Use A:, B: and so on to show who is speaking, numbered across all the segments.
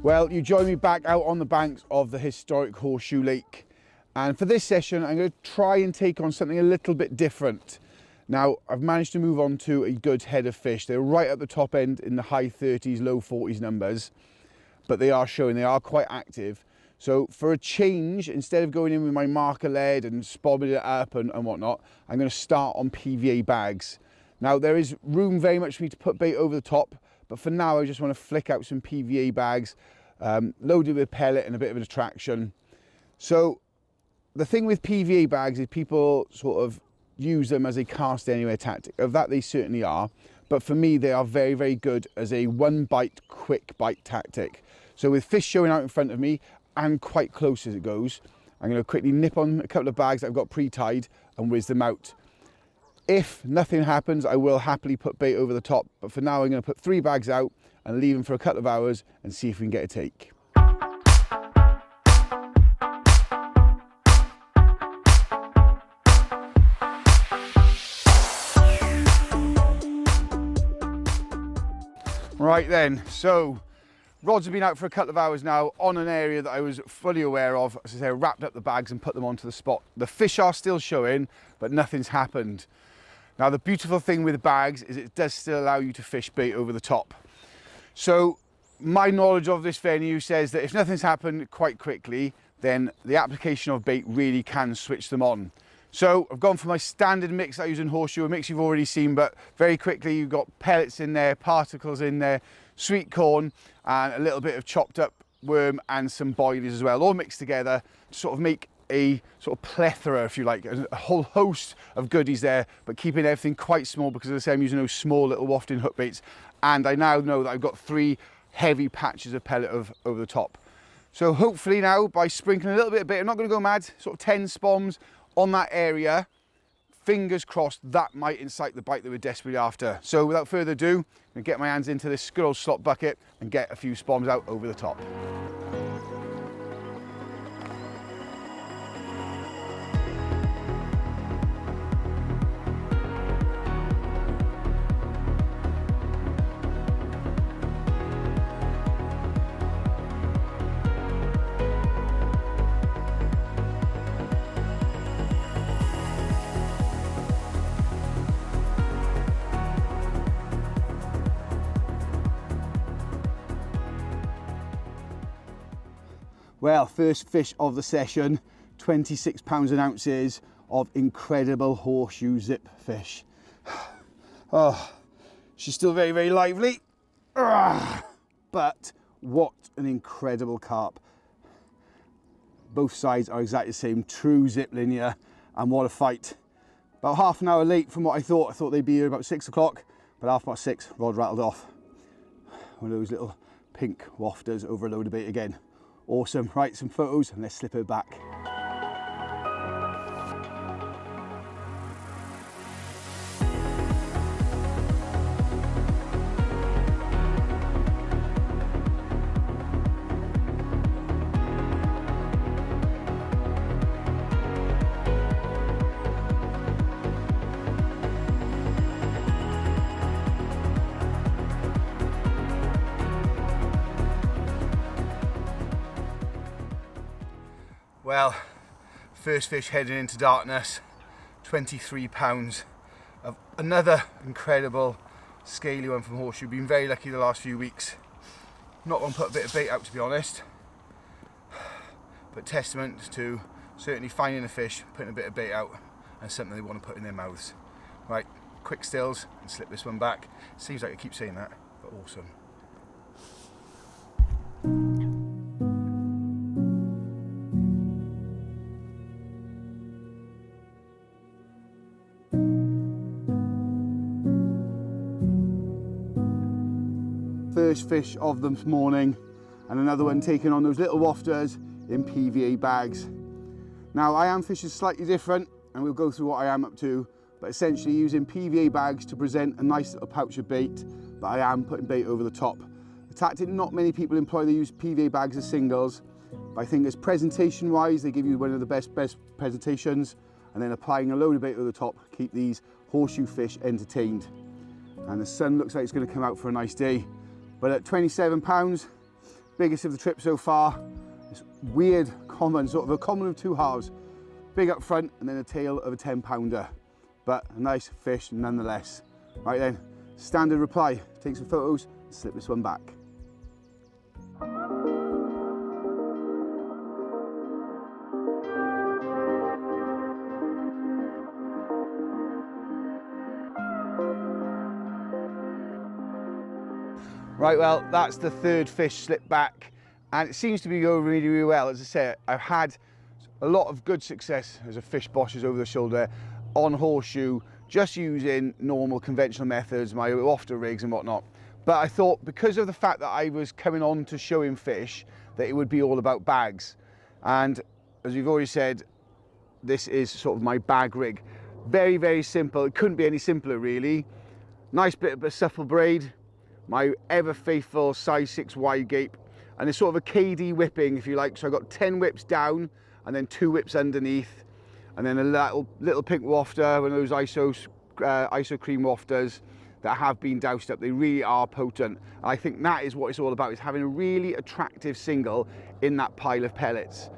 A: Well, you join me back out on the banks of the historic Horseshoe Lake. And for this session, I'm going to try and take on something a little bit different. Now, I've managed to move on to a good head of fish. They're right at the top end in the high 30s, low 40s numbers, but they are showing, they are quite active. So for a change, instead of going in with my marker lead and spobbing it up and whatnot, I'm going to start on PVA bags. Now, there is room very much for me to put bait over the top, but for now, I just want to flick out some PVA bags, loaded with pellet and a bit of an attraction. So the thing with PVA bags is people sort of use them as a cast anywhere tactic. Of that, they certainly are. But for me, they are very, very good as a one bite, quick bite tactic. So with fish showing out in front of me and quite close as it goes, I'm going to quickly nip on a couple of bags that I've got pre-tied and whiz them out. If nothing happens, I will happily put bait over the top, but for now I'm going to put 3 bags out and leave them for a couple of hours and see if we can get a take. Right then, so rods have been out for a couple of hours now on an area that I was fully aware of. As I say, I wrapped up the bags and put them onto the spot. The fish are still showing, but nothing's happened. Now, the beautiful thing with bags is it does still allow you to fish bait over the top. So my knowledge of this venue says that if nothing's happened quite quickly, then the application of bait really can switch them on. So I've gone for my standard mix I use in Horseshoe, a mix you've already seen, but very quickly you've got pellets in there, particles in there, sweet corn, and a little bit of chopped up worm and some boilies as well, all mixed together to sort of make a sort of plethora, if you like, a whole host of goodies there, but keeping everything quite small because, as I say, I'm using those small little wafting hook baits, and I now know that I've got 3 heavy patches of pellet over the top. So hopefully now, by sprinkling a little bit of bait, I'm not going to go mad, sort of 10 spoms on that area, fingers crossed, that might incite the bite that we're desperately after. So without further ado, I'm going to get my hands into this good old slot bucket and get a few spoms out over the top. Well, first fish of the session, 26 pounds and ounces of incredible Horseshoe zip fish. Oh, she's still very, very lively. But what an incredible carp. Both sides are exactly the same, true zip linear, and what a fight. About half an hour late from what I thought. I thought they'd be here about 6 o'clock, but half past 6, rod rattled off. One of those little pink wafters over a load of bait again. Awesome. Right, some photos and let's slip her back. Well, first fish heading into darkness, 23 pounds of another incredible scaly one from Horseshoe. Been very lucky the last few weeks. Not going to put a bit of bait out, to be honest, but testament to certainly finding a fish, putting a bit of bait out, and something they want to put in their mouths. Right, quick stills and slip this one back. Seems like I keep saying that, but awesome. First fish of the morning, and another one taking on those little wafters in PVA bags. Now, I am fishing slightly different, and we'll go through what I am up to, but essentially using PVA bags to present a nice little pouch of bait, but I am putting bait over the top. A tactic not many people employ. They use PVA bags as singles, but I think as presentation wise, they give you one of the best presentations, and then applying a load of bait over the top, keep these Horseshoe fish entertained. And the sun looks like it's going to come out for a nice day. But at £27, biggest of the trip so far. This weird common, sort of a common of two halves. Big up front and then a tail of a 10-pounder. But a nice fish nonetheless. Right then, standard reply. Take some photos and slip this one back. Right, well, that's the third fish slipped back, and it seems to be going really, really well. As I say, I've had a lot of good success as a fish bosses over the shoulder on Horseshoe, just using normal conventional methods, my wafter rigs and whatnot. But I thought, because of the fact that I was coming on to showing fish, that it would be all about bags. And as we've already said, this is sort of my bag rig. Very, very simple. It couldn't be any simpler, really. Nice bit of supple braid, my ever faithful size 6 wide gape, and it's sort of a KD whipping, if you like. So I've got 10 whips down and then 2 whips underneath, and then a little pink wafter, one of those ISO cream wafters that have been doused up. They really are potent. And I think that is what it's all about, is having a really attractive single in that pile of pellets.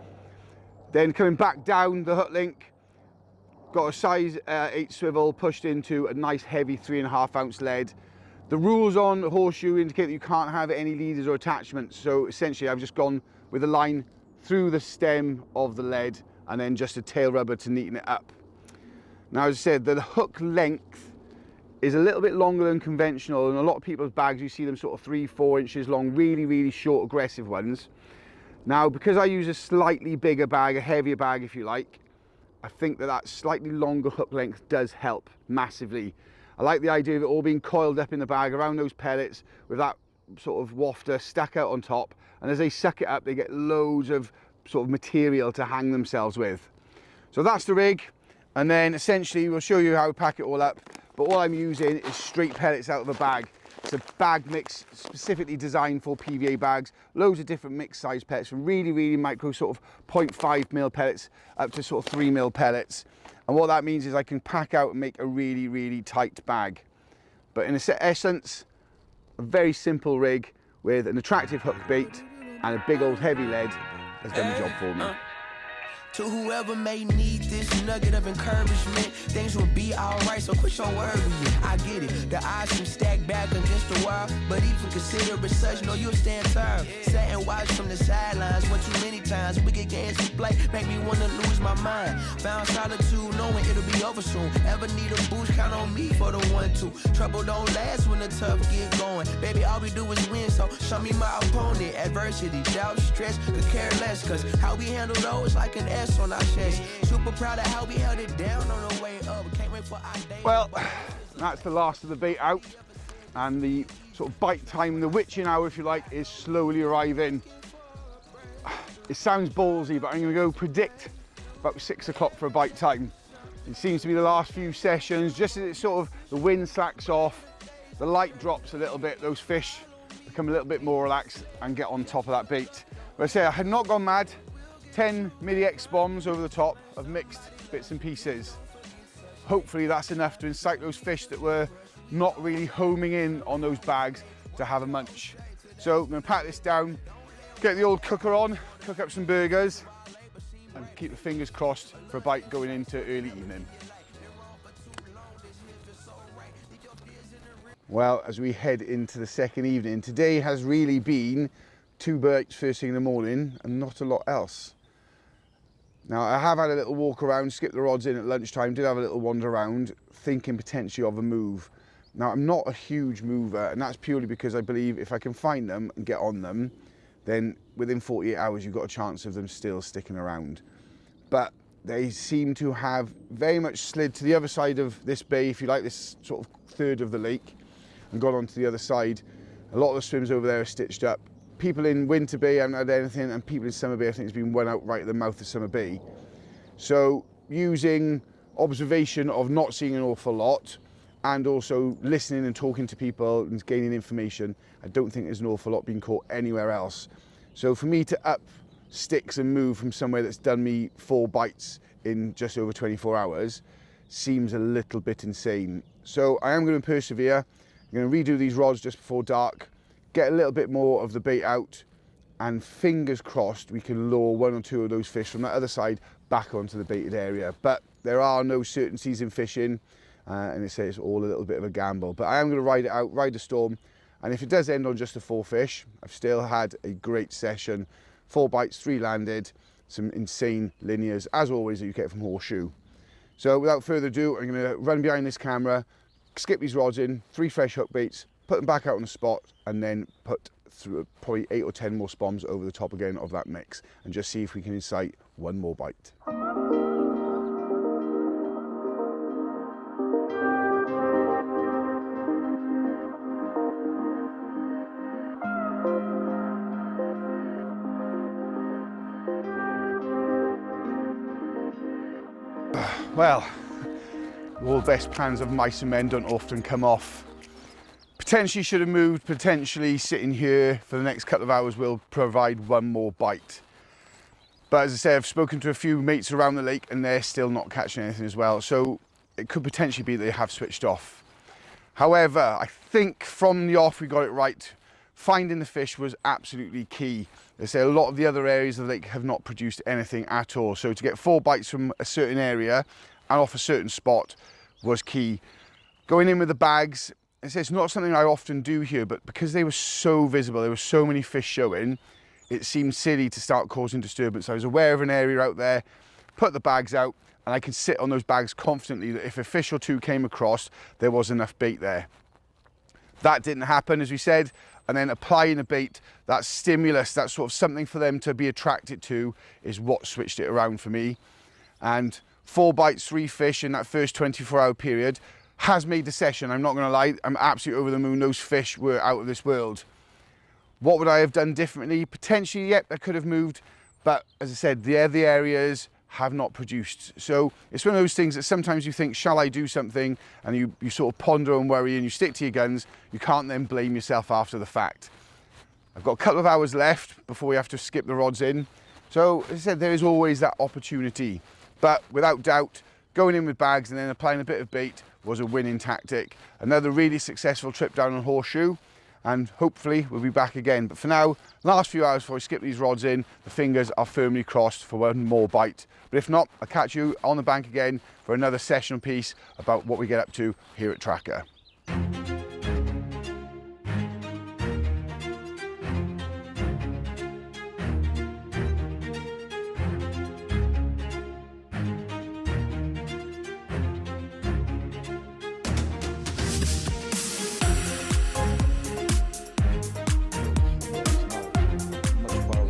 A: Then coming back down the hook link, got a size 8 swivel pushed into a nice heavy 3.5 ounce lead. The rules on Horseshoe indicate that you can't have any leaders or attachments, so essentially I've just gone with a line through the stem of the lead and then just a tail rubber to neaten it up. Now, as I said, the hook length is a little bit longer than conventional, and a lot of people's bags, you see them sort of 3-4 inches long, really, really short, aggressive ones. Now, because I use a slightly bigger bag, a heavier bag if you like, I think that slightly longer hook length does help massively. I like the idea of it all being coiled up in the bag around those pellets with that sort of wafter stuck out on top, and as they suck it up they get loads of sort of material to hang themselves with. So that's the rig, and then essentially we'll show you how we pack it all up, but all I'm using is straight pellets out of a bag. It's a bag mix specifically designed for PVA bags, loads of different mixed size pellets, from really, really micro sort of 0.5mm pellets up to sort of 3mm pellets. And what that means is I can pack out and make a really, really tight bag. But in essence, a very simple rig with an attractive hook bait and a big old heavy lead has done the job for me.
B: To whoever may need this nugget of encouragement, things will be alright, so quit your worrying. I get it, the odds seem stacked back against the wall, but even consider it such, no, you'll stand tall. Sat and watch from the sidelines one too many times. Wicked games to play make me wanna lose my mind. Found solitude knowing it'll be over soon. Ever need a boost, count on me for the 1-2. Trouble don't last when the tough get going. Baby, all we do is win, so show me my opponent. Adversity, doubt, stress, could care less, cause how we handle those like an on our chest. Super proud of how we held it down on the way up. Can't wait for our day.
A: Well, that's the last of the bait out, and the sort of bite time, the witching hour if you like, is slowly arriving. It sounds ballsy, but I'm going to go predict about 6 o'clock for a bite time. It seems to be the last few sessions, just as it's sort of the wind slacks off, the light drops a little bit, those fish become a little bit more relaxed and get on top of that bait. But I say I had not gone mad. 10 midi-X bombs over the top of mixed bits and pieces. Hopefully that's enough to incite those fish that were not really homing in on those bags to have a munch. So I'm going to pat this down, get the old cooker on, cook up some burgers, and keep the fingers crossed for a bite going into early evening. Well, as we head into the second evening, today has really been 2 bites first thing in the morning and not a lot else. Now, I have had a little walk around, skipped the rods in at lunchtime, did have a little wander around, thinking potentially of a move. Now, I'm not a huge mover, and that's purely because I believe if I can find them and get on them, then within 48 hours, you've got a chance of them still sticking around. But they seem to have very much slid to the other side of this bay, if you like, this sort of third of the lake, and gone on to the other side. A lot of the swims over there are stitched up. People in Winter Bay haven't had anything, and people in Summer Bay, I think, has been one out right at the mouth of Summer Bay. So using observation of not seeing an awful lot, and also listening and talking to people and gaining information, I don't think there's an awful lot being caught anywhere else. So for me to up sticks and move from somewhere that's done me 4 bites in just over 24 hours seems a little bit insane. So I am going to persevere. I'm going to redo these rods just before dark, get a little bit more of the bait out, and fingers crossed we can lure 1 or 2 of those fish from that other side back onto the baited area. But there are no certainties in fishing, and it's all a little bit of a gamble. But I am going to ride it out, ride the storm, and if it does end on just a 4 fish, I've still had a great session. 4 bites, 3 landed, some insane linears, as always, that you get from Horseshoe. So without further ado, I'm going to run behind this camera, skip these rods in, 3 fresh hook baits, put them back out on the spot, and then put through probably 8 or 10 more spoms over the top again of that mix, and just see if we can incite 1 more bite. Well, all best plans of mice and men don't often come off. Potentially should have moved, potentially sitting here for the next couple of hours will provide 1 more bite. But as I say, I've spoken to a few mates around the lake and they're still not catching anything as well. So it could potentially be they have switched off. However, I think from the off we got it right. Finding the fish was absolutely key. They say a lot of the other areas of the lake have not produced anything at all. So to get 4 bites from a certain area and off a certain spot was key. Going in with the bags, it's not something I often do here, but because they were so visible, there were so many fish showing, it seemed silly to start causing disturbance. I was aware of an area out there, put the bags out, and I can sit on those bags confidently that if a fish or 2 came across, there was enough bait there. That didn't happen, as we said. And then applying a bait, that stimulus, that sort of something for them to be attracted to, is what switched it around for me. And 4 bites, 3 fish in that first 24-hour period has made the session. I'm not going to lie, I'm absolutely over the moon. Those fish were out of this world. What would I have done differently? Potentially, yep, I could have moved. But as I said, the other areas have not produced. So it's one of those things that sometimes you think, shall I do something? And you sort of ponder and worry and you stick to your guns. You can't then blame yourself after the fact. I've got a couple of hours left before we have to skip the rods in. So as I said, there is always that opportunity. But without doubt, going in with bags and then applying a bit of bait was a winning tactic. Another really successful trip down on Horseshoe. And hopefully we'll be back again. But for now, last few hours before I skip these rods in, the fingers are firmly crossed for 1 more bite. But if not, I'll catch you on the bank again for another session piece about what we get up to here at Trakker.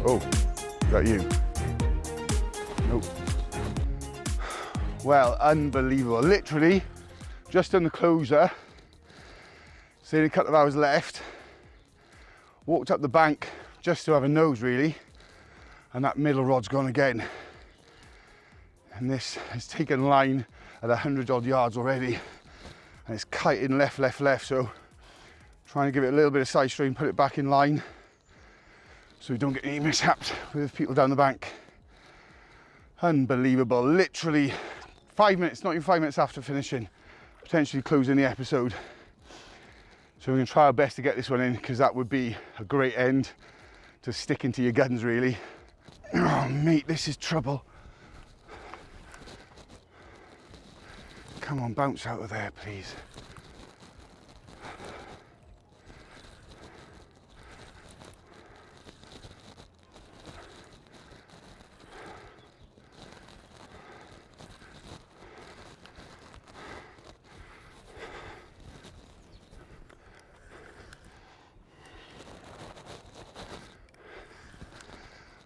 A: Oh, is that you? Nope. Well, unbelievable. Literally, just on the closer, saying a couple of hours left, walked up the bank just to have a nose really, and that middle rod's gone again. And this has taken line at 100 odd yards already, and it's kiting left, left, left, so trying to give it a little bit of side stream, put it back in line, so we don't get any mishaps with people down the bank. Unbelievable, literally 5 minutes, not even 5 minutes after finishing, potentially closing the episode. So we're gonna try our best to get this one in, because that would be a great end to sticking to your guns really. Oh mate, this is trouble. Come on, bounce out of there please.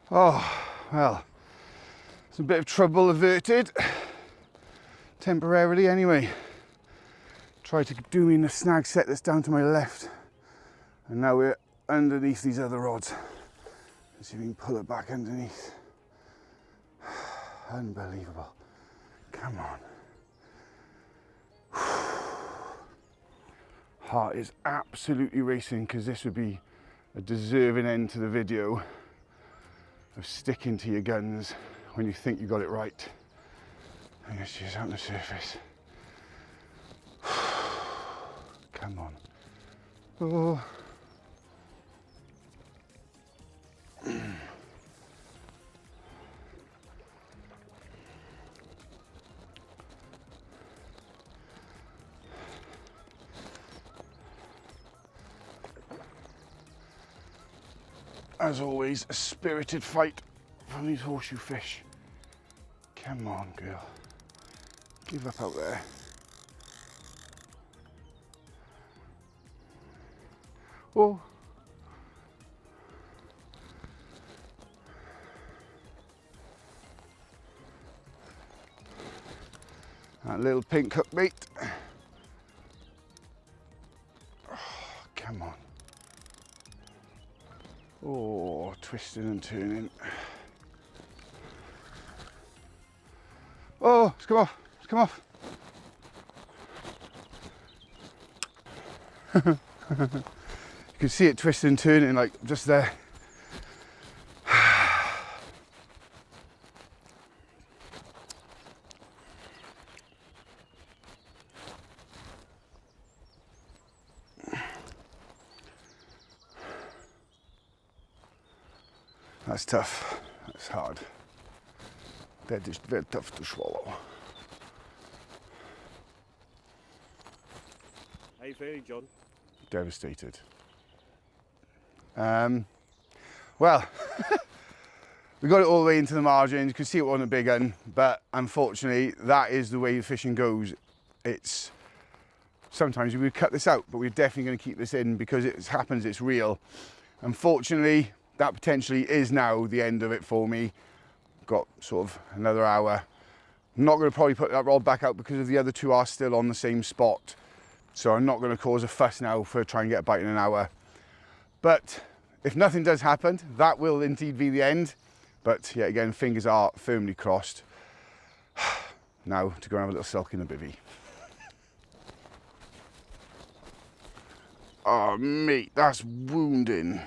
A: Oh, well, it's a bit of trouble averted, temporarily anyway. Tried to do me in the snag set that's down to my left, and now we're underneath these other rods. Let's see if we can pull it back underneath. Unbelievable. Come on. Heart is absolutely racing, because this would be a deserving end to the video of sticking to your guns when you think you got it right. I guess she's on the surface. Come on. Oh. As always, a spirited fight from these horseshoe fish. Come on, girl. Give up out there. Oh. That little pink hook bait. Oh, come on. Oh, twisting and turning. Oh, it's come off, it's come off. You can see it twisting and turning like just there. That's tough, that's hard. They're just very tough to swallow.
C: How you feeling, John?
A: Devastated. Well, we got it all the way into the margins. You could see it wasn't a big one, but unfortunately, that is the way fishing goes. It's sometimes we would cut this out, but we're definitely going to keep this in because it happens. It's real. Unfortunately, that potentially is now the end of it for me. Got sort of another hour. I'm not going to probably put that rod back out because the other two are still on the same spot. So I'm not going to cause a fuss now for trying to get a bite in an hour. But if nothing does happen, that will indeed be the end. But yeah, again, fingers are firmly crossed. Now to go and have a little sulk in the bivvy. Oh mate, that's wounding.